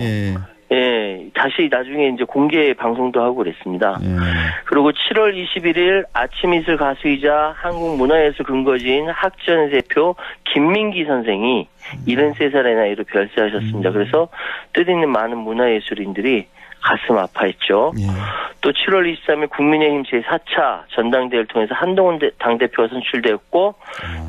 다시 나중에 이제 공개 방송도 하고 그랬습니다. 그리고 7월 21일 아침이슬 가수이자 한국문화예술 근거지인 학전 대표 김민기 선생이 73살의 나이로 별세하셨습니다. 그래서 뜻있는 많은 문화예술인들이 가슴 아파했죠. 또 7월 23일 국민의힘 제4차 전당대회를 통해서 한동훈 당대표가 선출되었고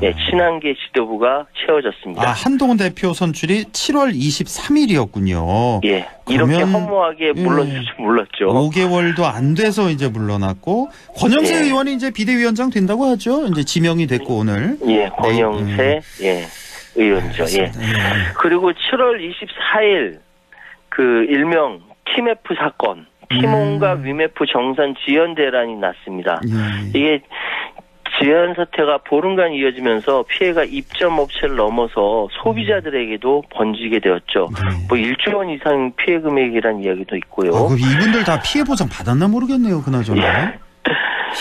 친한계 지도부가 채워졌습니다. 한동훈 대표 선출이 7월 23일이었군요. 이렇게 허무하게 물러줄 줄 몰랐죠. 5개월도 안 돼서 이제 물러났고 권영세 의원이 이제 비대위원장 된다고 하죠. 이제 지명이 됐고 오늘. 권영세 의원이죠. 그리고 7월 24일 일명 팀F 사건, 팀원과 위메프 정산 지연 대란이 났습니다. 이게 지연 사태가 보름간 이어지면서 피해가 입점 업체를 넘어서 소비자들에게도 번지게 되었죠. 1조 원 이상 피해 금액이라는 이야기도 있고요. 이분들 다 피해 보상 받았나 모르겠네요, 그나저나.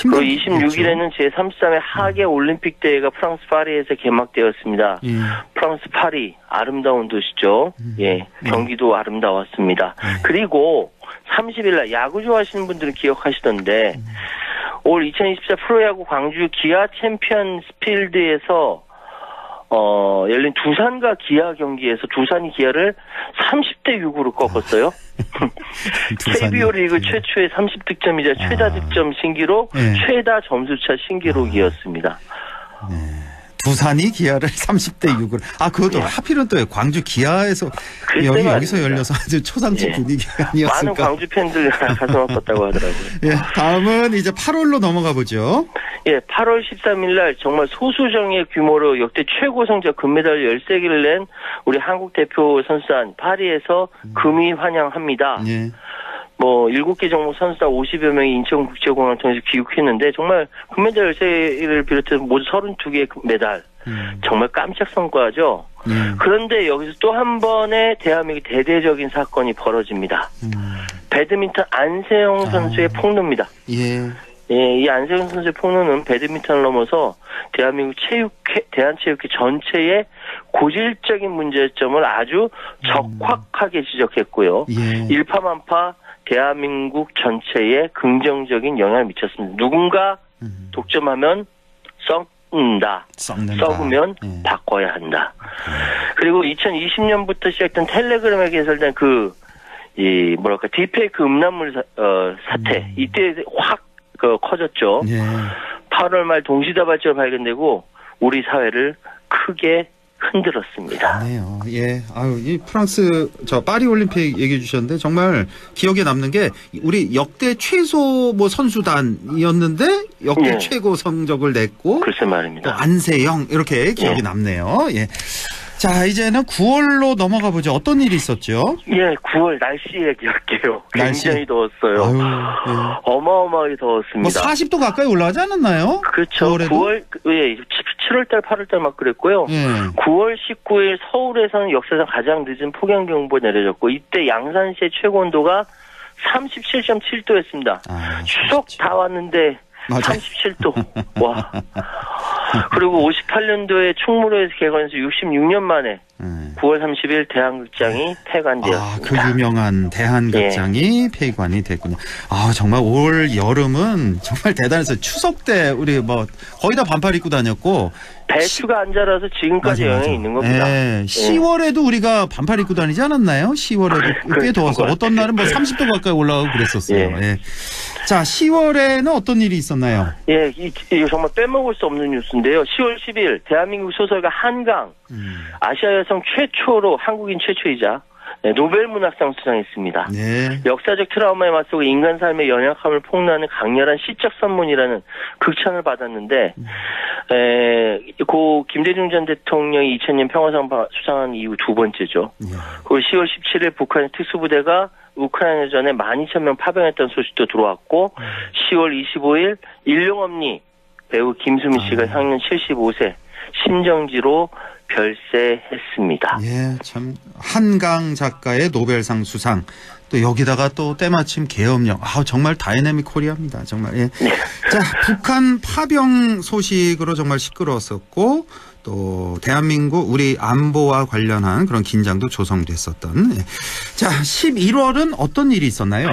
그리고 26일에는 제33회 하계 올림픽 대회가 프랑스 파리에서 개막되었습니다. 프랑스 파리 아름다운 도시죠. 경기도 아름다웠습니다. 그리고 30일 날 야구 좋아하시는 분들은 기억하시던데 올 2024 프로야구 광주 기아 챔피언스 필드에서 열린 두산과 기아 경기에서 두산이 기아를 30대 6으로 꺾었어요. KBO 리그 최초의 30득점이자 최다 득점 신기록, 최다 점수차 신기록이었습니다. 두산이 기아를 30대 6으로. 그것도 하필은 또 광주 기아에서 여기서 열려서 아주 초상집 분위기 아니었을까. 많은 광주 팬들 가슴 아팠다고 하더라고요. 다음은 이제 8월로 넘어가 보죠. 8월 13일 날 정말 소수정예 규모로 역대 최고 성적 금메달 13개를 낸 우리 한국 대표 선수단 파리에서 금이 환영합니다. 7개 종목 선수단 50여 명이 인천국제공항을 통해서 귀국했는데 정말 금메달 13개를 비롯해서 모두 32개의 메달. 정말 깜짝 성과죠. 그런데 여기서 또 한 번의 대한민국 대대적인 사건이 벌어집니다. 배드민턴 안세영 선수의 폭로입니다. 이 안세영 선수의 폭로는 배드민턴을 넘어서 대한민국 대한체육회 전체의 고질적인 문제점을 아주 적확하게 지적했고요. 일파만파 대한민국 전체에 긍정적인 영향을 미쳤습니다. 누군가 독점하면 썩는다. 썩으면 바꿔야 한다. 그리고 2020년부터 시작된 텔레그램에 개설된 딥페이크 음란물 사태. 이때 확 커졌죠. 8월 말 동시다발적으로 발견되고 우리 사회를 크게 흔들었습니다. 네요. 예. 아유, 이 프랑스 파리 올림픽 얘기해 주셨는데 정말 기억에 남는 게 우리 역대 최소 뭐 선수단이었는데 역대 예. 최고 성적을 냈고 글쎄 말입니다. 또 안세영 이렇게 기억이 예. 남네요. 예. 자, 이제는 9월로 넘어가 보죠. 어떤 일이 있었죠? 예, 9월 날씨 얘기할게요. 굉장히 더웠어요. 아유, 예. 어마어마하게 더웠습니다. 뭐 40도 가까이 올라가지 않았나요? 그렇죠. 9월에도? 7월달, 8월달 막 그랬고요. 예. 9월 19일 서울에서는 역사상 가장 늦은 폭염경보 내려졌고 이때 양산시의 최고 온도가 37.7도였습니다. 추석 다 왔는데 맞아요. 37도. 와. 그리고 58년도에 충무로에서 개관해서 66년 만에 9월 30일 대한극장이 폐관되었습니다. 그 유명한 대한극장이 폐관이 됐군요. 아, 정말 올 여름은 정말 대단했어요. 추석 때 우리 뭐 거의 다 반팔 입고 다녔고 배추가 안 자라서 지금까지 영향이 있는 겁니다. 예. 10월에도 우리가 반팔 입고 다니지 않았나요? 10월에도 꽤 더워서 어떤 날은 뭐 30도 가까이 올라가고 그랬었어요. 예. 자, 10월에는 어떤 일이 있었나요? 예, 이거 정말 빼먹을 수 없는 뉴스인데요. 10월 10일 대한민국 소설가 한강 아시아 여성 최초로 한국인 최초이자 노벨 문학상 수상했습니다. 네. 역사적 트라우마에 맞서고 인간 삶의 연약함을 폭로하는 강렬한 시적 선문이라는 극찬을 받았는데 고 김대중 전 대통령이 2000년 평화상 수상한 이후 두 번째죠. 그리고 10월 17일 북한의 특수부대가 우크라이나전에 12,000명 파병했던 소식도 들어왔고 10월 25일 일용엄니 배우 김수미 씨가 향년 75세 심정지로 별세했습니다. 예, 참 한강 작가의 노벨상 수상 또 여기다가 또 때마침 계엄령. 정말 다이내믹 코리아입니다. 정말. 예. 자, 북한 파병 소식으로 정말 시끄러웠었고 또 대한민국 우리 안보와 관련한 그런 긴장도 조성됐었던. 예. 자, 11월은 어떤 일이 있었나요?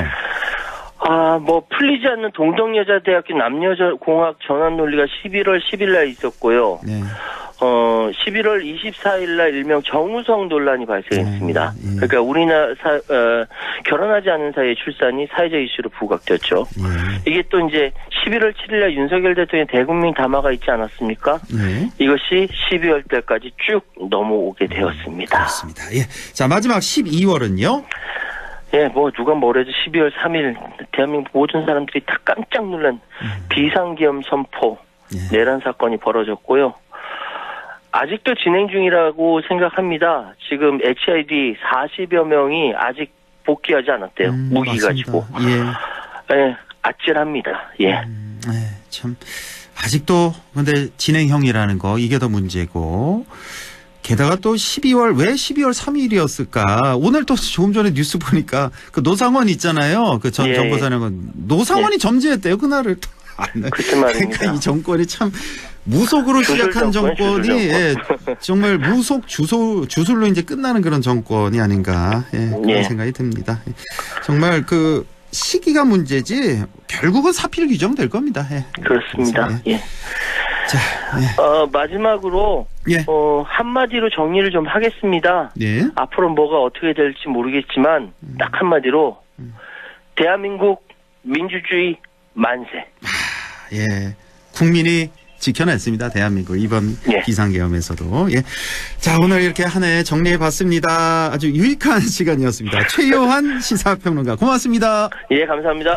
뭐 풀리지 않는 동덕여자대학교 남녀공학 전환 논리가 11월 10일 날 있었고요. 네. 11월 24일 날 일명 정우성 논란이 발생했습니다. 그러니까 우리나라 결혼하지 않은 사이의 출산이 사회적 이슈로 부각됐죠. 이게 또 이제 11월 7일 날 윤석열 대통령의 대국민 담화가 있지 않았습니까? 이것이 12월 달까지 쭉 넘어오게 되었습니다. 그렇습니다. 예. 자, 마지막 12월은요? 예, 뭐 누가 뭐래도 12월 3일 대한민국 모든 사람들이 다 깜짝 놀란 비상계엄 선포 내란 사건이 벌어졌고요. 아직도 진행 중이라고 생각합니다. 지금 HID 40여 명이 아직 복귀하지 않았대요. 무기 맞습니다. 가지고. 예, 아찔합니다. 예. 참 아직도 근데 진행형이라는 거 이게 더 문제고. 게다가 또 12월 왜 12월 3일이었을까? 오늘 또 조금 전에 뉴스 보니까 그 노상원 있잖아요. 그 전 정보사령관 노상원이 점지했대요. 그날을. 그렇게 말입니다. 그러니까 이 정권이 참 무속으로 시작한 정권이 정말 무속 주술로 이제 끝나는 그런 정권이 아닌가 그런 생각이 듭니다. 정말 그 시기가 문제지 결국은 사필 규정될 겁니다. 그렇습니다. 자, 마지막으로 한마디로 정리를 좀 하겠습니다. 앞으로 뭐가 어떻게 될지 모르겠지만 딱 한마디로 대한민국 민주주의 만세. 예, 국민이 지켜냈습니다. 대한민국 이번 비상계엄에서도. 예. 자, 오늘 이렇게 한 해 정리해봤습니다. 아주 유익한 시간이었습니다. 최요한 시사평론가 고맙습니다. 예, 감사합니다.